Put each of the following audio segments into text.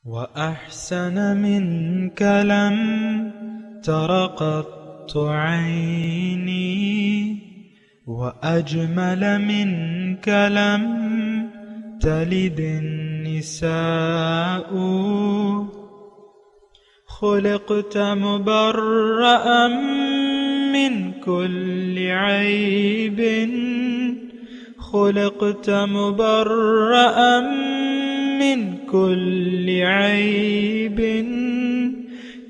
وأحسن منك لم تر قط عيني وأجمل منك لم تلد النساء خلقت مبرأ من كل عيب خلقت مبرأ من كل عيب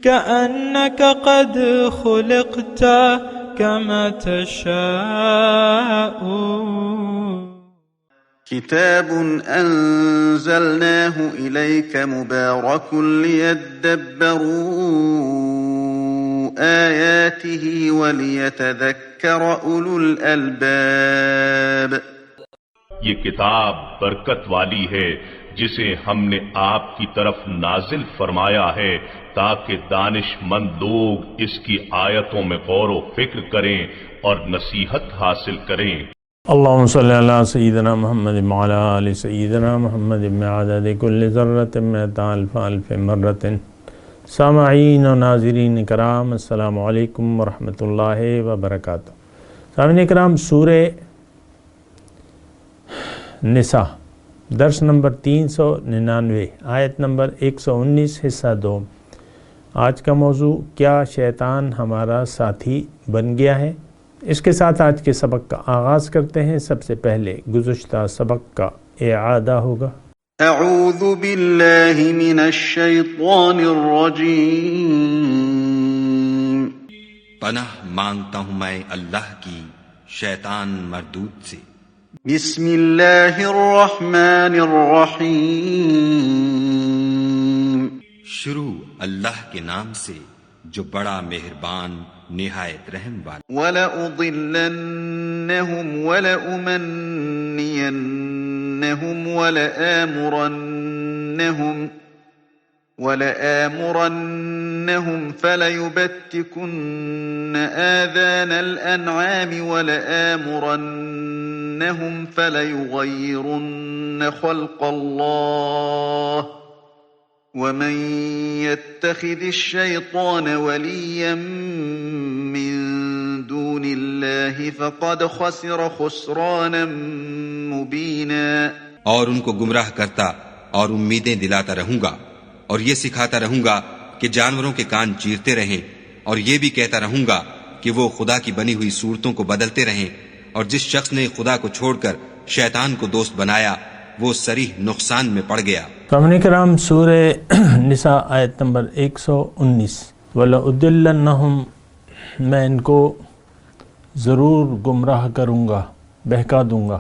كأنك قد خلقت كما تشاء. كتاب أنزلناه إليك مبارك ليدبروا آياته وليتذكر أولو الألباب. یہ کتاب برکت والی ہے جسے ہم نے آپ کی طرف نازل فرمایا ہے تاکہ دانش مند لوگ اس کی آیتوں میں غور و فکر کریں اور نصیحت حاصل کریں. اللہم صلی علی سیدنا محمد وعلی آل سیدنا محمد بعدد کل ذرۃ مئۃ الف الف مرۃ. سامعین و ناظرین کرام، السلام علیکم ورحمۃ اللہ وبرکاتہ. سامعین کرام، سورہ نساء درس نمبر 399 آیت نمبر 119 حصہ 2. آج کا موضوع کیا شیطان ہمارا ساتھی بن گیا ہے؟ اس کے ساتھ آج کے سبق کا آغاز کرتے ہیں. سب سے پہلے گزشتہ سبق کا اعادہ ہوگا. اعوذ باللہ من الشیطان الرجیم. پناہ مانگتا ہوں میں اللہ کی شیطان مردود سے. بسم اللہ الرحمن الرحیم. شروع اللہ کے نام سے جو بڑا مہربان نہایت رحم والا. وَلَأُضِلَّنَّهُمْ وَلَأُمَنِّيَنَّهُمْ وَلَآمُرَنَّهُمْ فَلَيُبَتِّكُنَّ آذَانَ الْأَنْعَامِ وَلَآمُرَنَّهُمْ فَلَيُغَيِّرُنَّ خَلْقَ اللَّهِ وَمَن يَتَّخِذِ الشَّيْطَانَ وَلِيًّا مِّن دُونِ اللَّهِ فَقَدْ خَسِرَ خُسْرَانًا مُّبِينًا. اور ان کو گمراہ کرتا اور امیدیں دلاتا رہوں گا، اور یہ سکھاتا رہوں گا کہ جانوروں کے کان چیرتے رہیں، اور یہ بھی کہتا رہوں گا کہ وہ خدا کی بنی ہوئی صورتوں کو بدلتے رہیں، اور جس شخص نے خدا کو چھوڑ کر شیطان کو دوست بنایا وہ صریح نقصان میں پڑ گیا. سامعین کرام، سورہ نساء آیت نمبر 119. وَلَأُضِلَّنَّهُمْ، میں ان کو ضرور گمراہ کروں گا، بہکا دوں گا.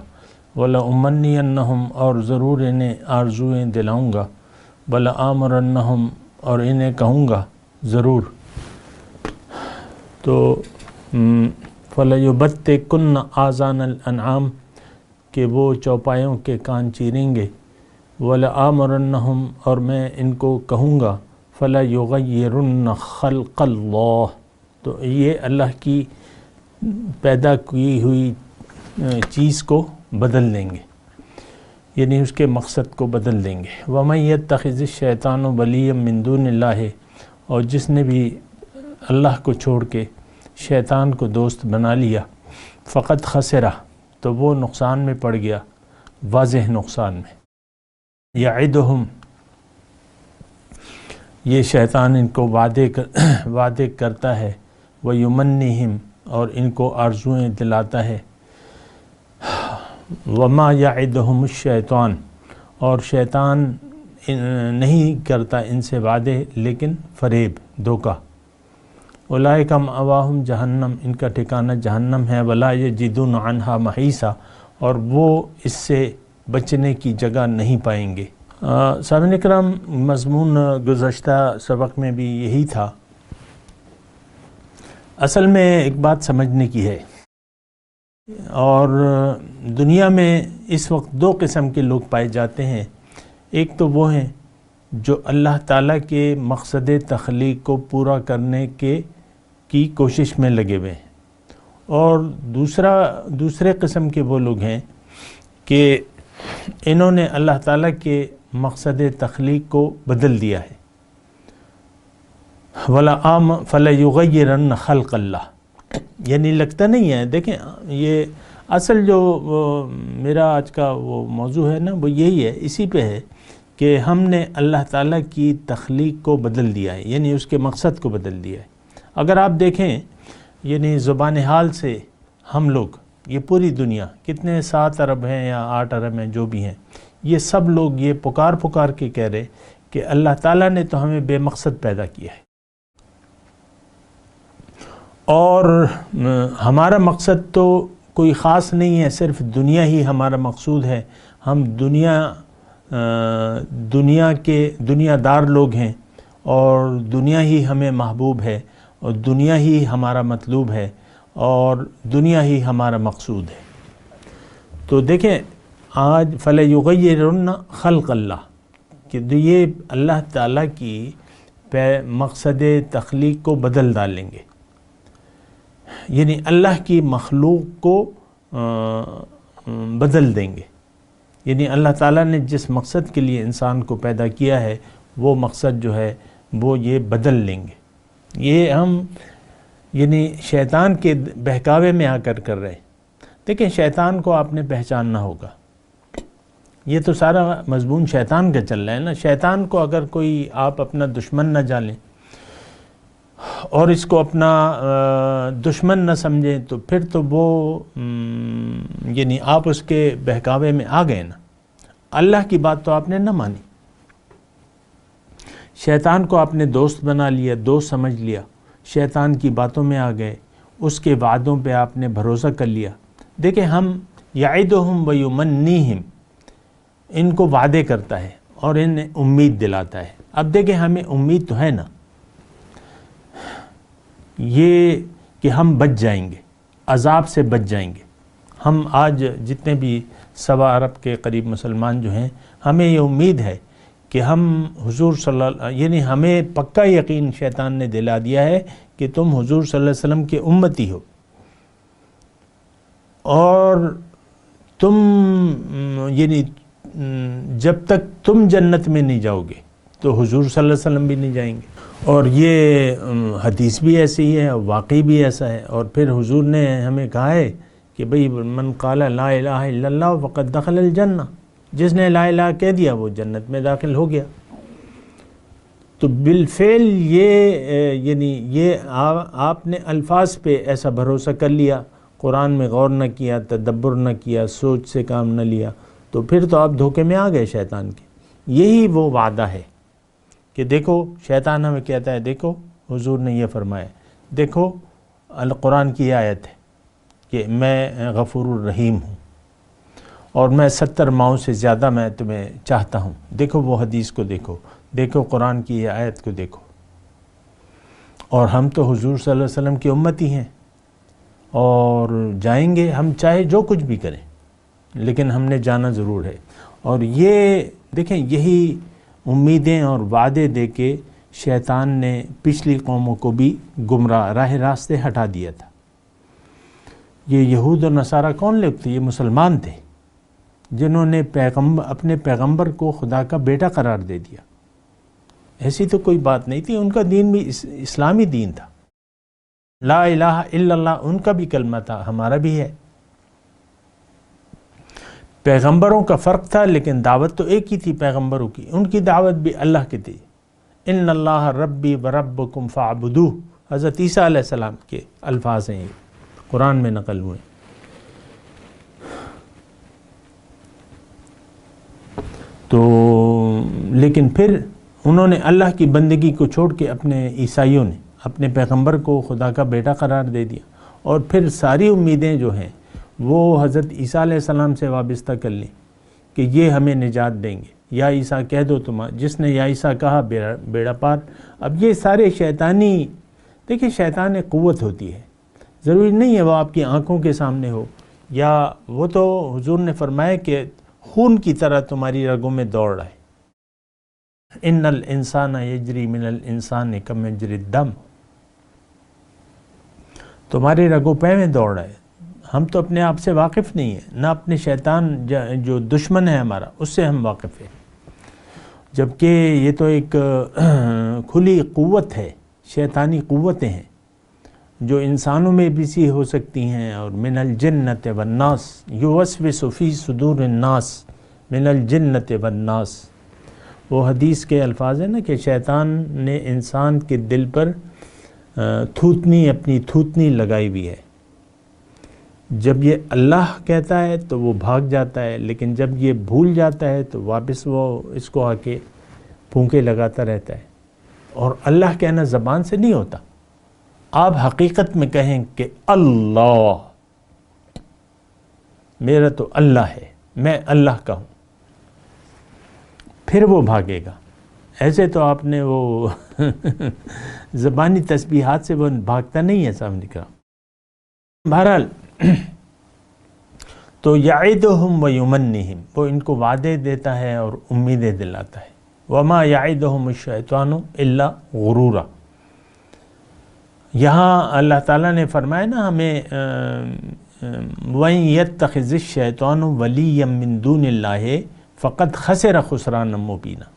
وَلَأُمَنِّيَنَّهُمْ، اور ضرور انہیں آرزویں دلاؤں گا. وَلَآمُرَنَّهُمْ، اور انہیں کہوں گا ضرور. تو فَلَيُبَتِّكُنَّ آذَانَ الْأَنْعَامِ، کہ وہ چوپایوں کے کان چیریں گے. وَلَآمُرَنَّهُمْ، اور میں ان کو کہوں گا. فَلَيُغَيِّرُنَّ خَلْقَ اللَّهِ، تو یہ اللہ کی پیدا کی ہوئی چیز کو بدل دیں گے، یعنی اس کے مقصد کو بدل دیں گے. وَمَن يَتَّخِذِ الشَّيْطَانَ وَلِيًّا مِّن دُونِ اللَّهِ، اور جس نے بھی اللہ کو چھوڑ کے شیطان کو دوست بنا لیا، فقط خسرہ، تو وہ نقصان میں پڑ گیا، واضح نقصان میں. یعدہم، یہ شیطان ان کو وعدے کرتا ہے. ویمنیہم، اور ان کو آرزویں دلاتا ہے. وما یعدہم الشیطان، اور شیطان نہیں کرتا ان سے وعدے لیکن فریب، دھوکہ. اولئک مأواہم جہنم، ان کا ٹھکانہ جہنم ہے. ولا یجدون عنہا محیصا، اور وہ اس سے بچنے کی جگہ نہیں پائیں گے. سامعین کرام، مضمون گزشتہ سبق میں بھی یہی تھا. اصل میں ایک بات سمجھنے کی ہے، اور دنیا میں اس وقت دو قسم کے لوگ پائے جاتے ہیں. ایک تو وہ ہیں جو اللہ تعالیٰ کے مقصد تخلیق کو پورا کرنے کی کوشش میں لگے ہوئے ہیں، اور دوسرے قسم کے وہ لوگ ہیں کہ انہوں نے اللہ تعالیٰ کے مقصد تخلیق کو بدل دیا ہے. فَلَيُغَيِّرَنَّ خَلْقَ اللَّهِ، یعنی لگتا نہیں ہے. دیکھیں یہ اصل جو میرا آج کا وہ موضوع ہے نا وہ یہی ہے، اسی پہ ہے کہ ہم نے اللہ تعالیٰ کی تخلیق کو بدل دیا ہے، یعنی اس کے مقصد کو بدل دیا ہے. اگر آپ دیکھیں یعنی زبان حال سے ہم لوگ، یہ پوری دنیا کتنے 7 ارب ہیں یا 8 ارب ہیں جو بھی ہیں، یہ سب لوگ یہ پکار کے کہہ رہے کہ اللہ تعالیٰ نے تو ہمیں بے مقصد پیدا کیا ہے، اور ہمارا مقصد تو کوئی خاص نہیں ہے، صرف دنیا ہی ہمارا مقصود ہے. ہم دنیا کے دنیا دار لوگ ہیں، اور دنیا ہی ہمیں محبوب ہے، اور دنیا ہی ہمارا مطلوب ہے، اور دنیا ہی ہمارا مقصود ہے. تو دیکھیں آج فَلَيُغَيِّرُنَّ خَلْقَ اللَّهِ کہ یہ اللہ تعالیٰ کی مقصد تخلیق کو بدل ڈالیں گے، یعنی اللہ کی مخلوق کو بدل دیں گے. یعنی اللہ تعالیٰ نے جس مقصد کے لیے انسان کو پیدا کیا ہے وہ مقصد جو ہے وہ یہ بدل لیں گے. یہ ہم یعنی شیطان کے بہکاوے میں آ کر رہے ہیں. دیکھیں شیطان کو آپ نے پہچاننا ہوگا، یہ تو سارا مضمون شیطان کا چل رہا ہے نا. شیطان کو اگر کوئی آپ اپنا دشمن نہ جانیں اور اس کو اپنا دشمن نہ سمجھیں تو پھر تو وہ یعنی آپ اس کے بہکاوے میں آ گئے نا. اللہ کی بات تو آپ نے نہ مانی، شیطان کو آپ نے دوست بنا لیا، دوست سمجھ لیا، شیطان کی باتوں میں آ گئے، اس کے وعدوں پہ آپ نے بھروسہ کر لیا. دیکھیں ہم یعدہم ویمنیہم، ان کو وعدے کرتا ہے اور انہیں امید دلاتا ہے. اب دیکھیں ہمیں امید تو ہے نا یہ کہ ہم بچ جائیں گے، عذاب سے بچ جائیں گے. ہم آج جتنے بھی 1.25 ارب کے قریب مسلمان جو ہیں، ہمیں یہ امید ہے کہ ہم حضور صلی اللہ یعنی ہمیں پکا یقین شیطان نے دلا دیا ہے کہ تم حضور صلی اللہ علیہ وسلم کے امتی ہو، اور تم یعنی جب تک تم جنت میں نہیں جاؤ گے تو حضور صلی اللہ علیہ وسلم بھی نہیں جائیں گے. اور یہ حدیث بھی ایسی ہے، واقعی بھی ایسا ہے. اور پھر حضور نے ہمیں کہا ہے کہ بھئی من قال لا الہ الا اللہ فقد دخل الجنہ، جس نے لا الہ کہہ دیا وہ جنت میں داخل ہو گیا. تو بالفعل یہ یعنی یہ آپ نے الفاظ پہ ایسا بھروسہ کر لیا، قرآن میں غور نہ کیا، تدبر نہ کیا، سوچ سے کام نہ لیا، تو پھر تو آپ دھوکے میں آ گئے شیطان کے. یہی وہ وعدہ ہے کہ دیکھو شیطان ہمیں کہتا ہے دیکھو حضور نے یہ فرمایا، دیکھو القرآن کی آیت ہے کہ میں غفور الرحیم ہوں اور میں 70 ماؤں سے زیادہ میں تمہیں چاہتا ہوں. دیکھو وہ حدیث کو دیکھو، دیکھو قرآن کی یہ آیت کو دیکھو. اور ہم تو حضور صلی اللہ علیہ وسلم کی امتی ہیں اور جائیں گے، ہم چاہے جو کچھ بھی کریں لیکن ہم نے جانا ضرور ہے. اور یہ دیکھیں یہی امیدیں اور وعدے دے کے شیطان نے پچھلی قوموں کو بھی گمراہ راہ راستے ہٹا دیا تھا. یہ یہود اور نصارہ کون لوگ تھے؟ یہ مسلمان تھے جنہوں نے اپنے پیغمبر کو خدا کا بیٹا قرار دے دیا. ایسی تو کوئی بات نہیں تھی، ان کا دین بھی اسلامی دین تھا، لا الہ الا اللہ ان کا بھی کلمہ تھا، ہمارا بھی ہے. پیغمبروں کا فرق تھا لیکن دعوت تو ایک ہی تھی پیغمبروں کی، ان کی دعوت بھی اللہ کی تھی. ان اللہ ربی وربکم فاعبدوہ، حضرت عیسیٰ علیہ السلام کے الفاظ ہیں، یہ قرآن میں نقل ہوئے. تو لیکن پھر انہوں نے اللہ کی بندگی کو چھوڑ کے اپنے عیسائیوں نے اپنے پیغمبر کو خدا کا بیٹا قرار دے دیا، اور پھر ساری امیدیں جو ہیں وہ حضرت عیسیٰ علیہ السلام سے وابستہ کر لیں کہ یہ ہمیں نجات دیں گے. یا عیسیٰ کہہ دو تم، جس نے یا عیسیٰ کہا بیڑا پار. اب یہ سارے شیطانی، دیکھیں شیطان ایک قوت ہوتی ہے، ضروری نہیں ہے وہ آپ کی آنکھوں کے سامنے ہو، یا وہ تو حضور نے فرمایا کہ خون کی طرح تمہاری رگوں میں دوڑ رہا ہے. ان الانسان یجری من الانسان کما یجری الدم، تمہارے رگوں پہ میں دوڑ رہا ہے. ہم تو اپنے آپ سے واقف نہیں ہیں، نہ اپنے شیطان جو دشمن ہے ہمارا اس سے ہم واقف ہیں. جبکہ یہ تو ایک کھلی قوت ہے، شیطانی قوتیں ہیں جو انسانوں میں بھی سی ہو سکتی ہیں، اور من الجنت والناس یوسوس فی صدور الناس من الجنت والناس، وہ حدیث کے الفاظ ہیں نا کہ شیطان نے انسان کے دل پر اپنی تھوتنی لگائی ہوئی ہے. جب یہ اللہ کہتا ہے تو وہ بھاگ جاتا ہے، لیکن جب یہ بھول جاتا ہے تو واپس وہ اس کو آ کے پھونکے لگاتا رہتا ہے. اور اللہ کہنا زبان سے نہیں ہوتا، آپ حقیقت میں کہیں کہ اللہ، میرا تو اللہ ہے، میں اللہ کا ہوں، پھر وہ بھاگے گا. ایسے تو آپ نے وہ زبانی تسبیحات سے وہ بھاگتا نہیں ہے سامنے کا. بہرحال تو یعدہم ویمنہم، وہ ان کو وعدے دیتا ہے اور امیدیں دلاتا ہے. وما یعدہم الشیطان الا غرورا. یہاں اللہ تعالیٰ نے فرمایا نا ہمیں وَإِن يَتَّخِذِ الشَّيْطَانُ وَلِيًّا مِّن دُونِ اللَّهِ فَقَدْ خَسِرَ خُسْرَانًا مُبِينًا.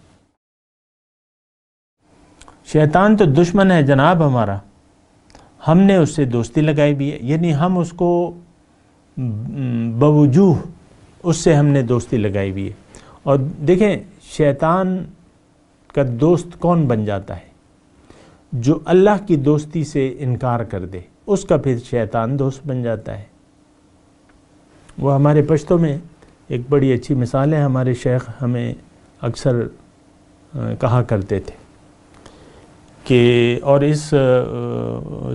شیطان تو دشمن ہے جناب ہمارا، ہم نے اس سے دوستی لگائی بھی ہے، یعنی ہم اس کو بوجوہ اس سے ہم نے دوستی لگائی بھی ہے. اور دیکھیں شیطان کا دوست کون بن جاتا ہے؟ جو اللہ کی دوستی سے انکار کر دے اس کا پھر شیطان دوست بن جاتا ہے. وہ ہمارے پشتوں میں ایک بڑی اچھی مثال ہے، ہمارے شیخ ہمیں اکثر کہا کرتے تھے کہ، اور اس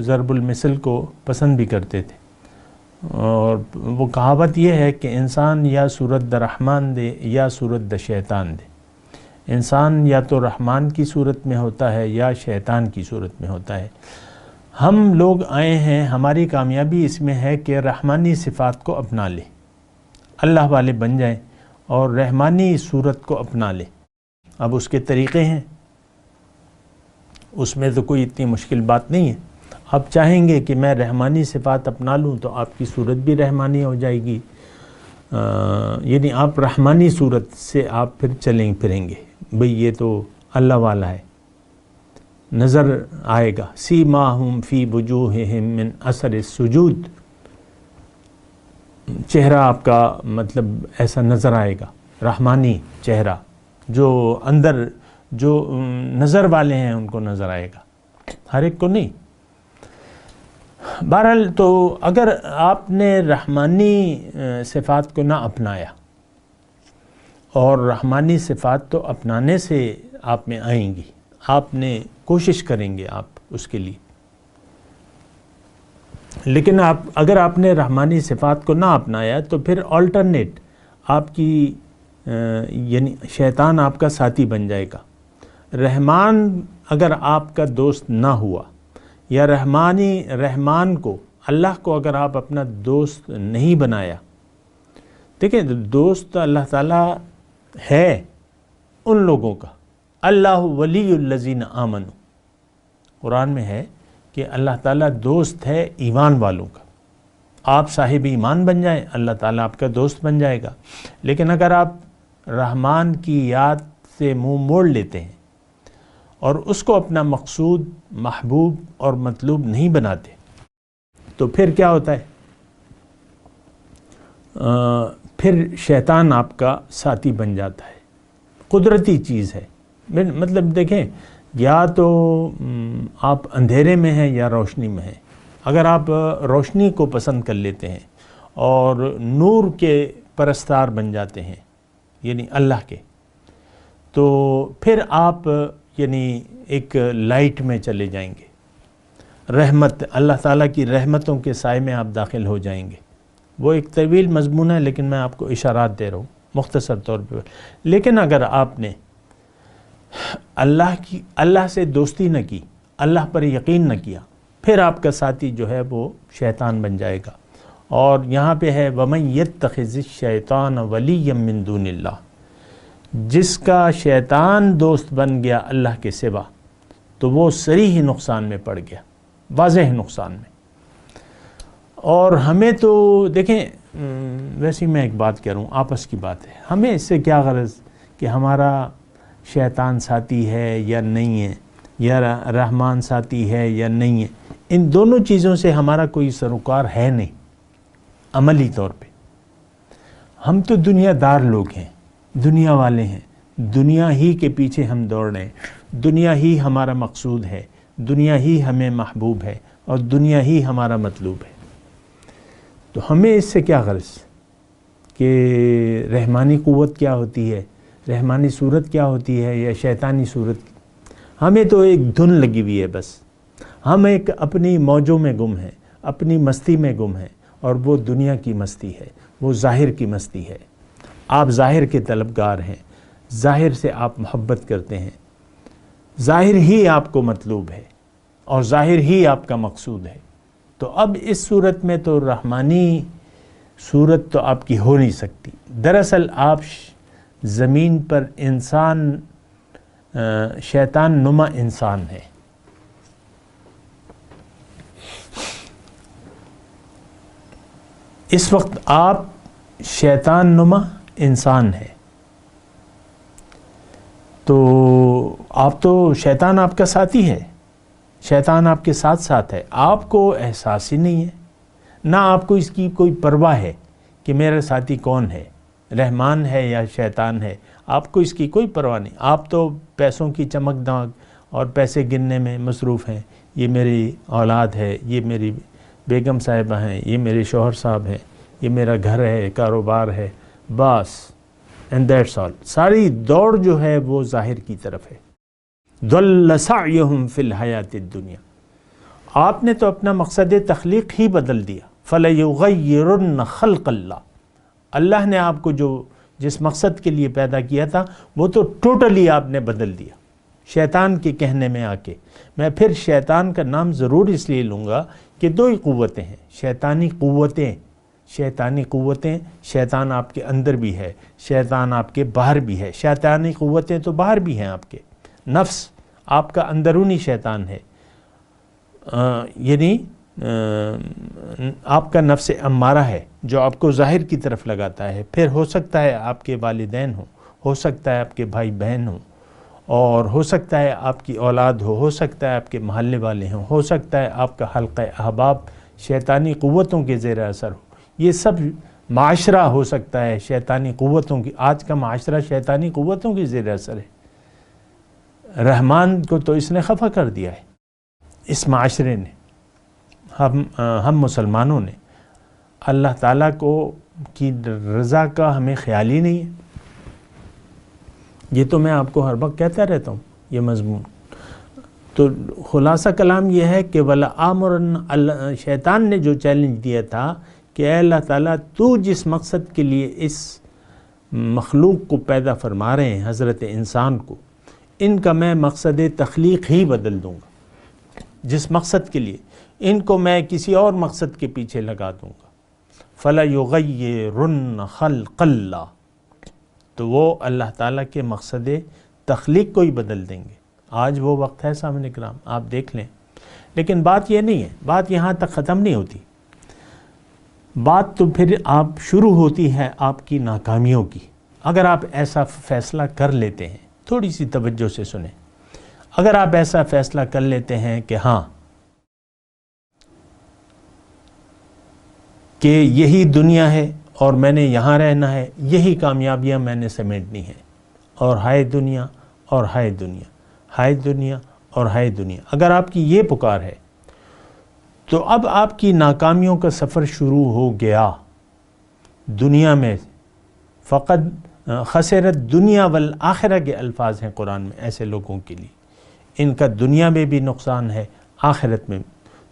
ضرب المثل کو پسند بھی کرتے تھے، اور وہ کہاوت یہ ہے کہ انسان یا صورت دا رحمان دے یا صورت دا شیطان دے. انسان یا تو رحمان کی صورت میں ہوتا ہے یا شیطان کی صورت میں ہوتا ہے. ہم لوگ آئے ہیں، ہماری کامیابی اس میں ہے کہ رحمانی صفات کو اپنا لیں، اللہ والے بن جائیں اور رحمانی صورت کو اپنا لیں. اب اس کے طریقے ہیں، اس میں تو کوئی اتنی مشکل بات نہیں ہے. آپ چاہیں گے کہ میں رحمانی صفات اپنا لوں تو آپ کی صورت بھی رحمانی ہو جائے گی، یعنی آپ رحمانی صورت سے آپ پھر چلیں پھریں گے. بھئی یہ تو اللہ والا ہے، نظر آئے گا. سیماہم فی وجوہہم من اثر السجود، چہرہ آپ کا مطلب ایسا نظر آئے گا، رحمانی چہرہ، جو اندر جو نظر والے ہیں ان کو نظر آئے گا، ہر ایک کو نہیں. بہرحال تو اگر آپ نے رحمانی صفات کو نہ اپنایا، اور رحمانی صفات تو اپنانے سے آپ میں آئیں گی، آپ نے کوشش کریں گے آپ اس کے لیے، لیکن اگر آپ نے رحمانی صفات کو نہ اپنایا تو پھر آلٹرنیٹ آپ کی یعنی شیطان آپ کا ساتھی بن جائے گا. رحمان اگر آپ کا دوست نہ ہوا، یا رحمان کو، اللہ کو اگر آپ اپنا دوست نہیں بنایا، دیکھیں دوست اللہ تعالیٰ ہے ان لوگوں کا، اللہ ولی الذین آمنوا، قرآن میں ہے کہ اللہ تعالیٰ دوست ہے ایمان والوں کا. آپ صاحب ایمان بن جائیں، اللہ تعالیٰ آپ کا دوست بن جائے گا. لیکن اگر آپ رحمان کی یاد سے منہ موڑ لیتے ہیں اور اس کو اپنا مقصود، محبوب اور مطلوب نہیں بناتے، تو پھر کیا ہوتا ہے؟ پھر شیطان آپ کا ساتھی بن جاتا ہے. قدرتی چیز ہے. مطلب دیکھیں، یا تو آپ اندھیرے میں ہیں یا روشنی میں ہیں. اگر آپ روشنی کو پسند کر لیتے ہیں اور نور کے پرستار بن جاتے ہیں، یعنی اللہ کے، تو پھر آپ یعنی ایک لائٹ میں چلے جائیں گے. رحمت، اللہ تعالیٰ کی رحمتوں کے سائے میں آپ داخل ہو جائیں گے. وہ ایک طویل مضمون ہے، لیکن میں آپ کو اشارات دے رہا ہوں مختصر طور پہ. لیکن اگر آپ نے اللہ سے دوستی نہ کی، اللہ پر یقین نہ کیا، پھر آپ کا ساتھی جو ہے وہ شیطان بن جائے گا. اور یہاں پہ ہے وَمَن يَتَّخِذِ الشَّيْطَانَ وَلِيًّا مِّن دُونِ اللَّهِ، جس کا شیطان دوست بن گیا اللہ کے سوا تو وہ صریح نقصان میں پڑ گیا، واضح نقصان میں. اور ہمیں تو دیکھیں، ویسے میں ایک بات کہہ رہا ہوں، آپس کی بات ہے، ہمیں اس سے کیا غرض کہ ہمارا شیطان ساتھی ہے یا نہیں ہے، یا رحمان ساتھی ہے یا نہیں ہے، ان دونوں چیزوں سے ہمارا کوئی سروکار ہے نہیں عملی طور پہ۔ ہم تو دنیا دار لوگ ہیں، دنیا والے ہیں، دنیا ہی کے پیچھے ہم دوڑ رہے ہیں، دنیا ہی ہمارا مقصود ہے، دنیا ہی ہمیں محبوب ہے، اور دنیا ہی ہمارا مطلوب ہے۔ تو ہمیں اس سے کیا غرض کہ رحمانی قوت کیا ہوتی ہے، رحمانی صورت کیا ہوتی ہے، یا شیطانی صورت؟ ہمیں تو ایک دھن لگی ہوئی ہے، بس ہم ایک اپنی موجوں میں گم ہیں، اپنی مستی میں گم ہیں، اور وہ دنیا کی مستی ہے، وہ ظاہر کی مستی ہے۔ آپ ظاہر کے طلبگار ہیں، ظاہر سے آپ محبت کرتے ہیں، ظاہر ہی آپ کو مطلوب ہے، اور ظاہر ہی آپ کا مقصود ہے۔ تو اب اس صورت میں تو رحمانی صورت تو آپ کی ہو نہیں سکتی۔ دراصل آپ زمین پر انسان، شیطان نما انسان ہے۔ اس وقت آپ شیطان نما انسان ہے، تو آپ تو شیطان آپ کا ساتھی ہے، شیطان آپ کے ساتھ ساتھ ہے، آپ کو احساس ہی نہیں ہے، نہ آپ کو اس کی کوئی پرواہ ہے کہ میرا ساتھی کون ہے، رحمان ہے یا شیطان ہے، آپ کو اس کی کوئی پرواہ نہیں۔ آپ تو پیسوں کی چمک دمک اور پیسے گننے میں مصروف ہیں، یہ میری اولاد ہے، یہ میری بیگم صاحبہ ہیں، یہ میرے شوہر صاحب ہیں، یہ میرا گھر ہے، کاروبار ہے، بس اینڈ دیٹس آل۔ ساری دوڑ جو ہے وہ ظاہر کی طرف ہے۔ ضل سعیہم فی الحیات الدنیا، آپ نے تو اپنا مقصد تخلیق ہی بدل دیا۔ فَلَيُغَيِّرُنَّ خَلْقَ اللَّهِ، اللہ نے آپ کو جس مقصد کے لیے پیدا کیا تھا وہ تو ٹوٹلی آپ نے بدل دیا شیطان کے کہنے میں آ کے۔ میں پھر شیطان کا نام ضرور اس لیے لوں گا کہ دو ہی قوتیں ہیں، شیطانی قوتیں، شیطانی قوتیں، شیطان آپ کے اندر بھی ہے، شیطان آپ کے باہر بھی ہے۔ شیطانی قوتیں تو باہر بھی ہیں، آپ کے نفس، آپ کا اندرونی شیطان ہے، یعنی آپ کا نفس امارہ ہے جو آپ کو ظاہر کی طرف لگاتا ہے۔ پھر ہو سکتا ہے آپ کے والدین ہوں، ہو سکتا ہے آپ کے بھائی بہن ہوں، اور ہو سکتا ہے آپ کی اولاد ہو سکتا ہے آپ کے محلے والے ہوں، ہو سکتا ہے آپ کا حلقہ احباب شیطانی قوتوں کے زیر اثر ہو، یہ سب معاشرہ ہو سکتا ہے شیطانی قوتوں کی۔ آج کا معاشرہ شیطانی قوتوں کے زیر اثر ہے۔ رحمان کو تو اس نے خفا کر دیا ہے، اس معاشرے نے، ہم مسلمانوں نے۔ اللہ تعالیٰ کی رضا کا ہمیں خیال ہی نہیں ہے۔ یہ تو میں آپ کو ہر وقت کہتا رہتا ہوں یہ مضمون۔ تو خلاصہ کلام یہ ہے کہ وَلَآمُرَنَّ، شیطان نے جو چیلنج دیا تھا کہ اے اللہ تعالیٰ تو جس مقصد کے لیے اس مخلوق کو پیدا فرما رہے ہیں، حضرت انسان کو، ان کا میں مقصد تخلیق ہی بدل دوں گا۔ جس مقصد کے لیے، ان کو میں کسی اور مقصد کے پیچھے لگا دوں گا۔ فَلَيُغَيِّرُنَّ خَلْقَ اللَّهِ، تو وہ اللہ تعالیٰ کے مقصد تخلیق کو ہی بدل دیں گے۔ آج وہ وقت ہے سامنے کرام، آپ دیکھ لیں۔ لیکن بات یہ نہیں ہے، بات یہاں تک ختم نہیں ہوتی، بات تو پھر آپ شروع ہوتی ہے آپ کی ناکامیوں کی۔ اگر آپ ایسا فیصلہ کر لیتے ہیں، تھوڑی سی توجہ سے سنیں، اگر آپ ایسا فیصلہ کر لیتے ہیں کہ ہاں کہ یہی دنیا ہے اور میں نے یہاں رہنا ہے، یہی کامیابیاں میں نے سمیٹنی ہیں، اور ہائے دنیا اور ہائے دنیا، ہائے دنیا اور ہائے دنیا، اگر آپ کی یہ پکار ہے تو اب آپ کی ناکامیوں کا سفر شروع ہو گیا۔ دنیا میں فقط خسرت دنیا والآخرہ کے الفاظ ہیں قرآن میں ایسے لوگوں کے لیے۔ ان کا دنیا میں بھی نقصان ہے، آخرت میں۔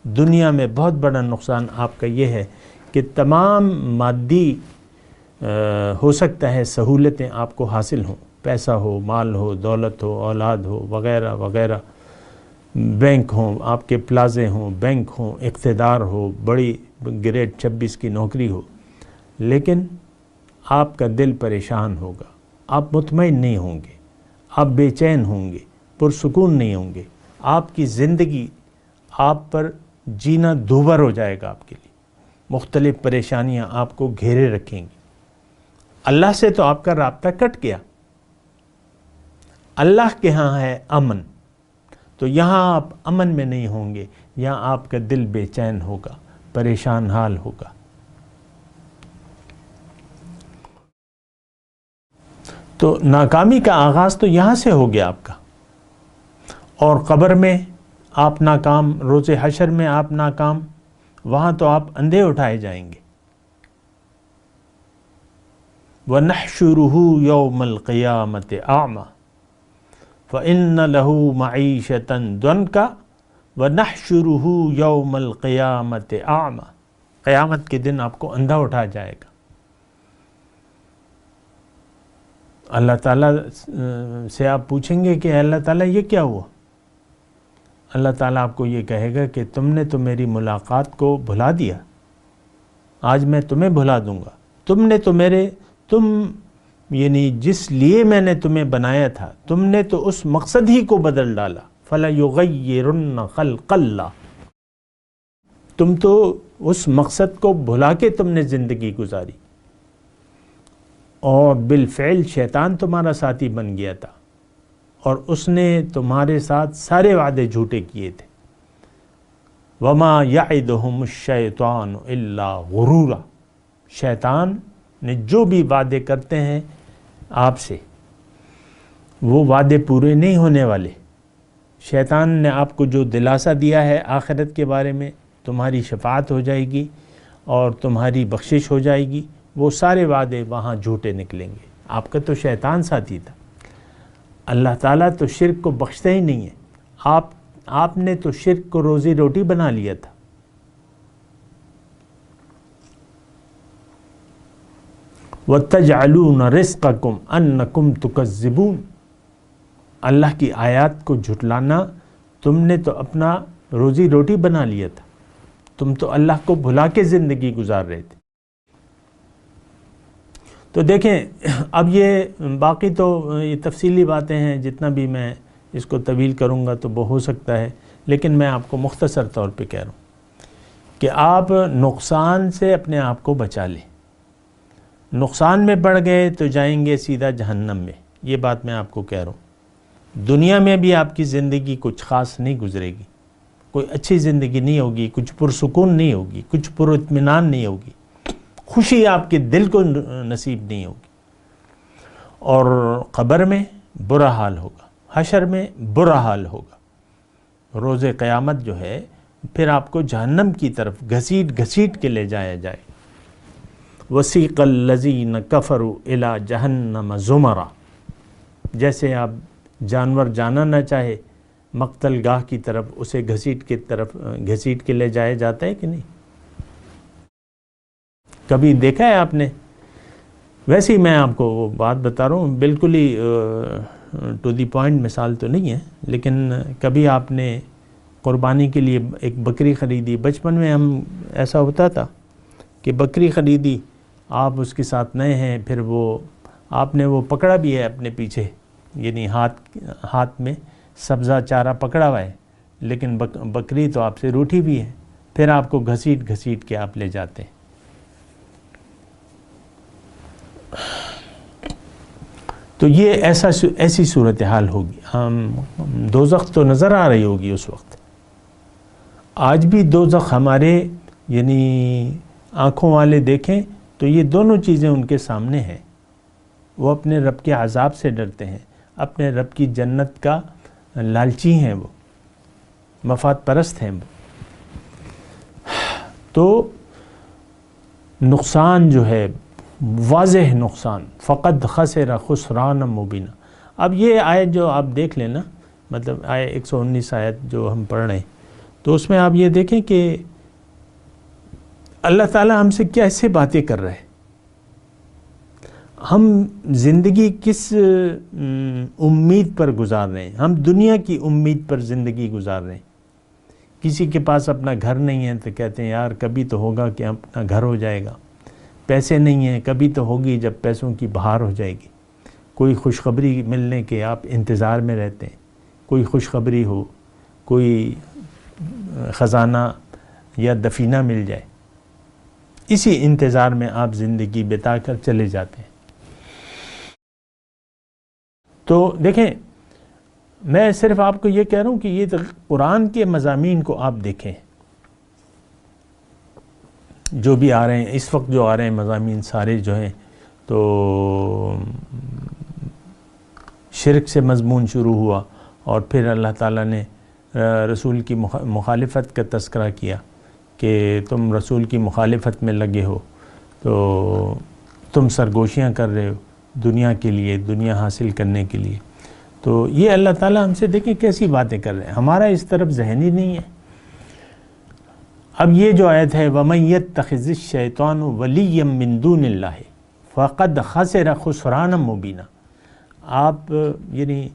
دنیا میں بہت بڑا نقصان آپ کا یہ ہے کہ تمام مادی ہو سکتا ہے سہولتیں آپ کو حاصل ہوں، پیسہ ہو، مال ہو، دولت ہو، اولاد ہو، وغیرہ وغیرہ، بینک ہوں، آپ کے پلازے ہوں، بینک ہوں، اقتدار ہو، بڑی گریڈ 26 کی نوکری ہو، لیکن آپ کا دل پریشان ہوگا، آپ مطمئن نہیں ہوں گے، آپ بے چین ہوں گے، پرسکون نہیں ہوں گے، آپ کی زندگی آپ پر جینا دوبر ہو جائے گا آپ کے لیے، مختلف پریشانیاں آپ کو گھیرے رکھیں گی۔ اللہ سے تو آپ کا رابطہ کٹ گیا، اللہ کے ہاں ہے امن، تو یہاں آپ امن میں نہیں ہوں گے، یہاں آپ کا دل بے چین ہوگا، پریشان حال ہوگا۔ تو ناکامی کا آغاز تو یہاں سے ہو گیا آپ کا، اور قبر میں آپ ناکام، روز حشر میں آپ ناکام، وہاں تو آپ اندھے اٹھائے جائیں گے۔ وَنَحْشُرُهُ يَوْمَ الْقِيَامَةِ أَعْمَى فَإِنَّ لَهُ مَعِيشَةً ضَنْكَ وَنَحْشُرُهُ يَوْمَ الْقِيَامَةِ أَعْمَى، قیامت کے دن آپ کو اندھا اٹھایا جائے گا۔ اللہ تعالیٰ سے آپ پوچھیں گے کہ اللہ تعالیٰ یہ کیا ہوا؟ اللہ تعالیٰ آپ کو یہ کہے گا کہ تم نے تو میری ملاقات کو بھلا دیا، آج میں تمہیں بھلا دوں گا۔ تم نے تو یعنی جس لیے میں نے تمہیں بنایا تھا، تم نے تو اس مقصد ہی کو بدل ڈالا۔ فَلَيُغَيِّرُنَّ خَلْقَ اللَّهِ، تم تو اس مقصد کو بھلا کے تم نے زندگی گزاری، اور بالفعل شیطان تمہارا ساتھی بن گیا تھا، اور اس نے تمہارے ساتھ سارے وعدے جھوٹے کیے تھے۔ وَمَا يَعِدُهُمُ الشَّيْطَانُ إِلَّا غُرُورًا، شیطان نے جو بھی وعدے کرتے ہیں آپ سے، وہ وعدے پورے نہیں ہونے والے۔ شیطان نے آپ کو جو دلاسا دیا ہے آخرت کے بارے میں، تمہاری شفاعت ہو جائے گی اور تمہاری بخشش ہو جائے گی، وہ سارے وعدے وہاں جھوٹے نکلیں گے۔ آپ کا تو شیطان ساتھی تھا۔ اللہ تعالیٰ تو شرک کو بخشتا ہی نہیں ہے، آپ نے تو شرک کو روزی روٹی بنا لیا تھا۔ وَتَجْعَلُونَ رِزْقَكُمْ أَنَّكُمْ تُكَذِّبُونَ، اللہ کی آیات کو جھٹلانا تم نے تو اپنا روزی روٹی بنا لیا تھا، تم تو اللہ کو بھلا کے زندگی گزار رہے تھے۔ تو دیکھیں اب یہ باقی تو یہ تفصیلی باتیں ہیں، جتنا بھی میں اس کو طویل کروں گا تو وہ ہو سکتا ہے، لیکن میں آپ کو مختصر طور پہ کہہ رہا ہوں کہ آپ نقصان سے اپنے آپ کو بچا لیں۔ نقصان میں پڑ گئے تو جائیں گے سیدھا جہنم میں، یہ بات میں آپ کو کہہ رہا ہوں۔ دنیا میں بھی آپ کی زندگی کچھ خاص نہیں گزرے گی، کوئی اچھی زندگی نہیں ہوگی، کچھ پرسکون نہیں ہوگی، کچھ پر اطمینان نہیں ہوگی، خوشی آپ کے دل کو نصیب نہیں ہوگی، اور قبر میں برا حال ہوگا، حشر میں برا حال ہوگا، روز قیامت جو ہے پھر آپ کو جہنم کی طرف گھسیٹ گھسیٹ کے لے جایا جائے۔ وَسِيقَ الَّذِينَ كَفَرُوا إِلَى جَهَنَّمَ زُمَرًا، جیسے آپ جانور جانا نہ چاہے مقتل گاہ کی طرف، اسے گھسیٹ کے لے جایا جاتا ہے کہ نہیں؟ کبھی دیکھا ہے آپ نے؟ ویسے ہی میں آپ کو وہ بات بتا رہا ہوں، بالکل ہی ٹو دی پوائنٹ مثال تو نہیں ہے، لیکن کبھی آپ نے قربانی کے لیے ایک بکری خریدی، بچپن میں ہم ایسا ہوتا تھا کہ بکری خریدی، آپ اس کے ساتھ نئے ہیں، پھر وہ آپ نے وہ پکڑا بھی ہے اپنے پیچھے، یعنی ہاتھ میں سبزہ چارہ پکڑا ہوا ہے، لیکن بکری تو آپ سے روٹھی بھی ہے، پھر آپ کو گھسیٹ گھسیٹ کے آپ لے جاتے ہیں۔ تو یہ ایسی صورتحال ہوگی، دوزخ تو نظر آ رہی ہوگی اس وقت۔ آج بھی دوزخ ہمارے یعنی آنکھوں والے دیکھیں تو یہ دونوں چیزیں ان کے سامنے ہیں، وہ اپنے رب کے عذاب سے ڈرتے ہیں، اپنے رب کی جنت کا لالچی ہیں، وہ مفاد پرست ہیں وہ۔ تو نقصان جو ہے واضح نقصان، فقد خسر خسران مبینہ۔ اب یہ آیت جو آپ دیکھ لیں نا، مطلب آیت 119 آیت جو ہم پڑھ رہے ہیں، تو اس میں آپ یہ دیکھیں کہ اللہ تعالیٰ ہم سے کیسے باتیں کر رہے ہیں، ہم زندگی کس امید پر گزار رہے ہیں، ہم دنیا کی امید پر زندگی گزار رہے ہیں۔ کسی کے پاس اپنا گھر نہیں ہے تو کہتے ہیں یار کبھی تو ہوگا کہ اپنا گھر ہو جائے گا، پیسے نہیں ہیں کبھی تو ہوگی جب پیسوں کی بہار ہو جائے گی، کوئی خوشخبری ملنے کے آپ انتظار میں رہتے ہیں، کوئی خوشخبری ہو، کوئی خزانہ یا دفینہ مل جائے، اسی انتظار میں آپ زندگی بتا کر چلے جاتے ہیں۔ تو دیکھیں میں صرف آپ کو یہ کہہ رہا ہوں کہ یہ تو قرآن کے مضامین کو آپ دیکھیں، جو بھی آ رہے ہیں اس وقت، جو آ رہے ہیں مضامین سارے جو ہیں، تو شرک سے مضمون شروع ہوا، اور پھر اللہ تعالیٰ نے رسول کی مخالفت کا تذکرہ کیا کہ تم رسول کی مخالفت میں لگے ہو، تو تم سرگوشیاں کر رہے ہو دنیا کے لیے، دنیا حاصل کرنے کے لیے۔ تو یہ اللہ تعالیٰ ہم سے دیکھیں کیسی باتیں کر رہے ہیں، ہمارا اس طرف ذہن ہی نہیں ہے۔ اب یہ جو آیت ہے وَمَن يَتَّخِذِ الشَّيْطَانُ وَلِيًّا مِّن دُونِ اللَّهِ فَقَدْ خَسِرَ خُسْرَانًا مُبِينًا، آپ یعنی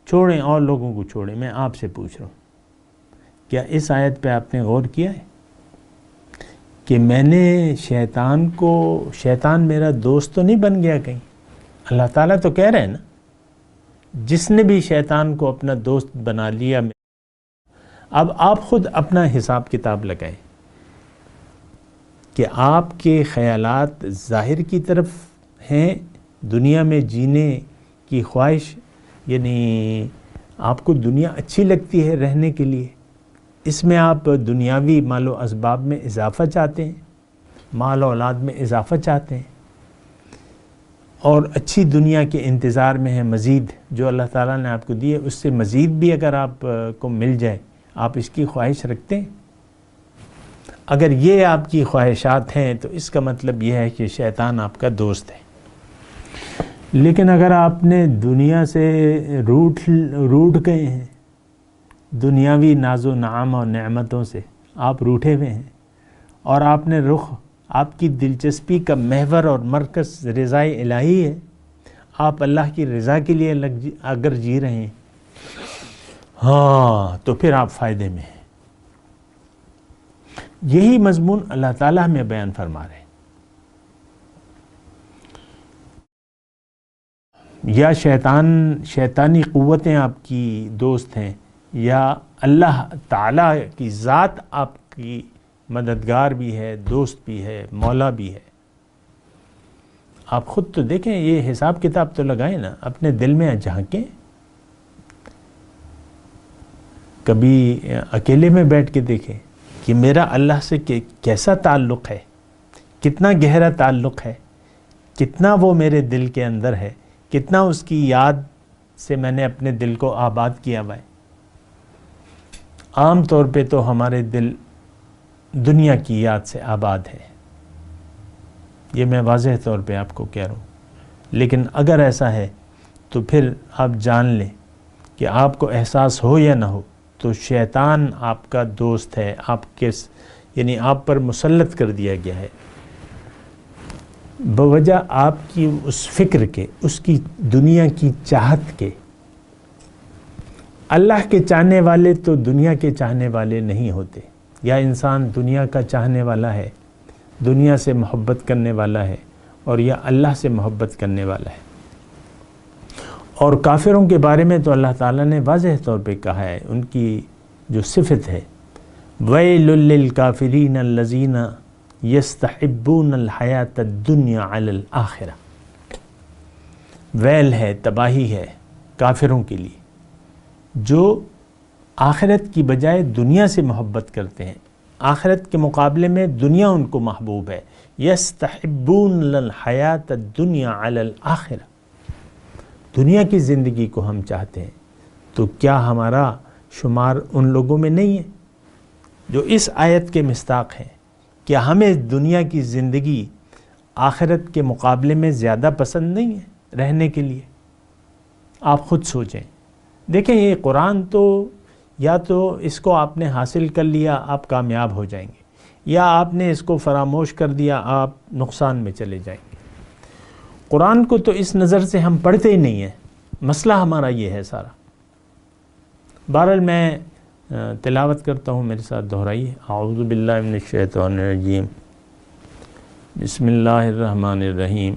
چھوڑیں، اور لوگوں کو چھوڑیں، میں آپ سے پوچھ رہا ہوں کیا اس آیت پہ آپ نے غور کیا ہے کہ میں نے شیطان میرا دوست تو نہیں بن گیا کہیں؟ اللہ تعالیٰ تو کہہ رہے ہیں نا، جس نے بھی شیطان کو اپنا دوست بنا لیا۔ اب آپ خود اپنا حساب کتاب لگائیں کہ آپ کے خیالات ظاہر کی طرف ہیں، دنیا میں جینے کی خواہش، یعنی آپ کو دنیا اچھی لگتی ہے رہنے کے لیے، اس میں آپ دنیاوی مال و اسباب میں اضافہ چاہتے ہیں، مال و اولاد میں اضافہ چاہتے ہیں، اور اچھی دنیا کے انتظار میں ہے مزید، جو اللہ تعالیٰ نے آپ کو دی ہے اس سے مزید بھی اگر آپ کو مل جائے، آپ اس کی خواہش رکھتے ہیں۔ اگر یہ آپ کی خواہشات ہیں تو اس کا مطلب یہ ہے کہ شیطان آپ کا دوست ہے۔ لیکن اگر آپ نے دنیا سے روٹھ گئے ہیں، دنیاوی ناز و نعم اور نعمتوں سے آپ روٹھے ہوئے ہیں، اور آپ نے رخ، آپ کی دلچسپی کا محور اور مرکز رضا الہی ہے، آپ اللہ کی رضا کے لیے اگر جی رہے ہیں، ہاں تو پھر آپ فائدے میں ہیں۔ یہی مضمون اللہ تعالیٰ ہمیں بیان فرما رہے ہیں۔ یا شیطانی قوتیں آپ کی دوست ہیں، یا اللہ تعالیٰ کی ذات آپ کی مددگار بھی ہے، دوست بھی ہے، مولا بھی ہے۔ آپ خود تو دیکھیں، یہ حساب کتاب تو لگائیں نا، اپنے دل میں جھانکیں، کبھی اکیلے میں بیٹھ کے دیکھیں کہ میرا اللہ سے کیسا تعلق ہے، کتنا گہرا تعلق ہے، کتنا وہ میرے دل کے اندر ہے، کتنا اس کی یاد سے میں نے اپنے دل کو آباد کیا ہوا ہے۔ عام طور پہ تو ہمارے دل دنیا کی یاد سے آباد ہے، یہ میں واضح طور پہ آپ کو کہہ رہا ہوں۔ لیکن اگر ایسا ہے تو پھر آپ جان لیں کہ آپ کو احساس ہو یا نہ ہو تو شیطان آپ کا دوست ہے، یعنی آپ پر مسلط کر دیا گیا ہے بوجہ آپ کی اس فکر کے، اس کی دنیا کی چاہت کے۔ اللہ کے چاہنے والے تو دنیا کے چاہنے والے نہیں ہوتے، یا انسان دنیا کا چاہنے والا ہے، دنیا سے محبت کرنے والا ہے، اور یا اللہ سے محبت کرنے والا ہے۔ اور کافروں کے بارے میں تو اللہ تعالیٰ نے واضح طور پہ کہا ہے، ان کی جو صفت ہے وَيْلٌ لِّلْكَافِرِينَ الَّذِينَ يَسْتَحِبُّونَ الْحَيَاةَ الدُّنْيَا عَلَى الْآخِرَةِ، ویل ہے، تباہی ہے کافروں کے لیے جو آخرت کی بجائے دنیا سے محبت کرتے ہیں، آخرت کے مقابلے میں دنیا ان کو محبوب ہے۔ يَسْتَحِبُّونَ الْحَيَاةَ الدُّنْيَا عَلَى الْآخِرَةِ، دنیا کی زندگی کو ہم چاہتے ہیں، تو کیا ہمارا شمار ان لوگوں میں نہیں ہے جو اس آیت کے مصداق ہیں؟ کیا ہمیں دنیا کی زندگی آخرت کے مقابلے میں زیادہ پسند نہیں ہے رہنے کے لیے؟ آپ خود سوچیں، دیکھیں یہ قرآن تو یا تو اس کو آپ نے حاصل کر لیا آپ کامیاب ہو جائیں گے، یا آپ نے اس کو فراموش کر دیا آپ نقصان میں چلے جائیں گے۔ قرآن کو تو اس نظر سے ہم پڑھتے ہی نہیں ہیں، مسئلہ ہمارا یہ ہے سارا۔ بہرحال میں تلاوت کرتا ہوں، میرے ساتھ دہرائیے۔ اعوذ باللہ من الشیطان الرجیم، بسم اللہ الرحمن الرحیم۔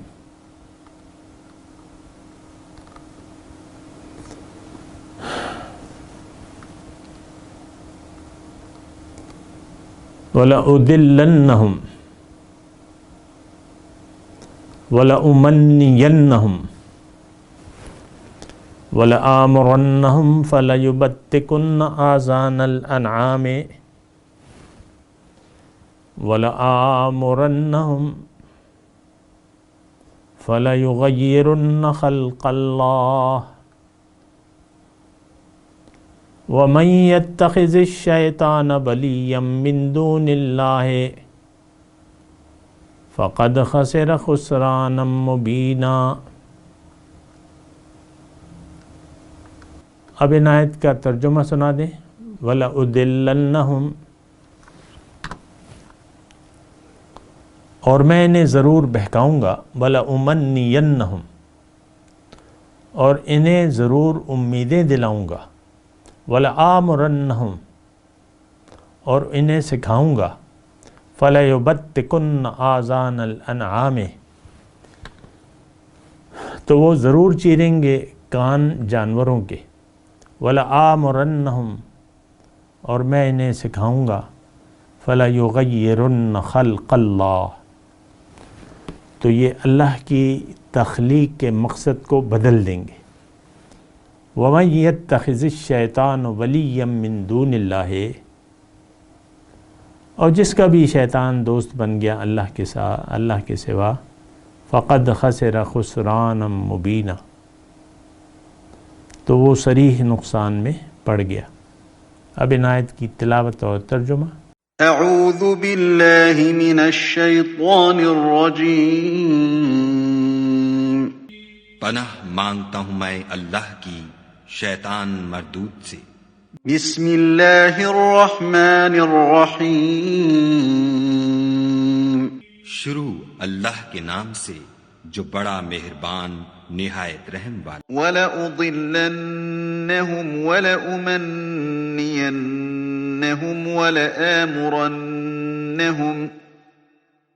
وَلَأُضِلَّنَّهُمْ وَلَأُمَنِّيَنَّهُمْ وَلَآمُرَنَّهُمْ فَلَيُبَتِّكُنَّ آذَانَ الْأَنْعَامِ وَلَآمُرَنَّهُمْ فَلَيُغَيِّرُنَّ خَلْقَ اللَّهِ وَمَنْ يَتَّخِذِ الشَّيْطَانَ وَلِيًّا مِّن دُونِ اللَّهِ فَقَدْ خَسِرَ خُسْرَانًا مُبِينًا۔ اب ان آیت کا ترجمہ سنا دیں۔ وَلَأُضِلَّنَّهُمْ، اور میں انہیں ضرور بہکاؤں گا۔ وَلَأُمَنِّيَنَّهُمْ، اور انہیں ضرور امیدیں دلاؤں گا۔ وَلَآمُرَنَّهُمْ، اور انہیں سکھاؤں گا۔ فَلَيُبَتِّكُنَّ آذَانَ الْأَنْعَامِ، تو وہ ضرور چیریں گے کان جانوروں کے۔ وَلَآمُرَنَّهُمْ، اور میں انہیں سکھاؤں گا۔ فَلَيُغَيِّرُنَّ خَلْقَ اللَّهِ، تو یہ اللہ کی تخلیق کے مقصد کو بدل دیں گے۔ وَمَن يَتَّخِذِ الشَّيْطَانَ وَلِيًّا مِّن دُونِ اللَّهِ، اور جس کا بھی شیطان دوست بن گیا اللہ کے سوا، فَقَدْ خَسِرَ خُسْرَانًا مُبِينًا، تو وہ صریح نقصان میں پڑ گیا۔ اب ان آیت کی تلاوت اور ترجمہ۔ اعوذ باللہ من الشیطان الرجیم۔ پناہ مانگتا ہوں میں اللہ کی شیطان مردود سے۔ بسم اللہ الرحمن الرحیم۔ شروع اللہ کے نام سے جو بڑا مہربان نہایت رحم والا۔ وَلَأُضِلَّنَّهُمْ وَلَأُمَنِّيَنَّهُمْ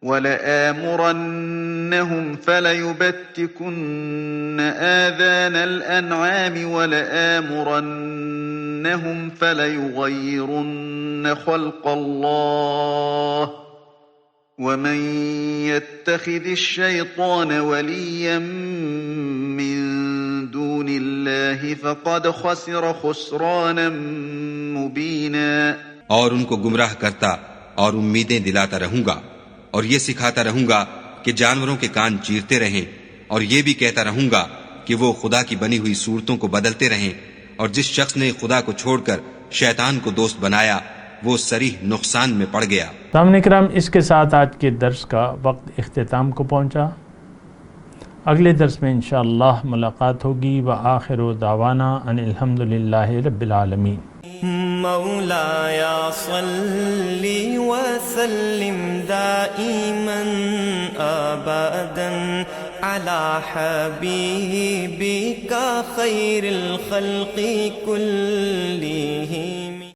وَلَآمُرَنَّهُمْ فَلَيُبَتِّكُنَّ آذَانَ الْأَنْعَامِ وَلَآمُرَنَّهُمْ فَلَيُغَيِّرُنَّ خَلْقَ اللَّهِ وَمَنْ يَتَّخِذِ الشَّيْطَانَ وَلِيًّا مِّن دُونِ اللَّهِ فَقَدْ خَسِرَ خُسْرَانًا مُبِينًا۔ اور ان کو گمراہ کرتا اور امیدیں دلاتا رہوں گا، اور یہ سکھاتا رہوں گا کہ جانوروں کے کان چیرتے رہیں، اور یہ بھی کہتا رہوں گا کہ وہ خدا کی بنی ہوئی صورتوں کو بدلتے رہیں، اور جس شخص نے خدا کو چھوڑ کر شیطان کو دوست بنایا وہ صریح نقصان میں پڑ گیا۔ سامعین کرام، اس کے ساتھ آج کے درس کا وقت اختتام کو پہنچا۔ اگلے درس میں انشاءاللہ ملاقات ہوگی۔ وآخر دعوانا ان الحمدللہ رب العالمین۔ مولاي صل وسلم دائما أبدا على حبيبك خير الخلق كلهم۔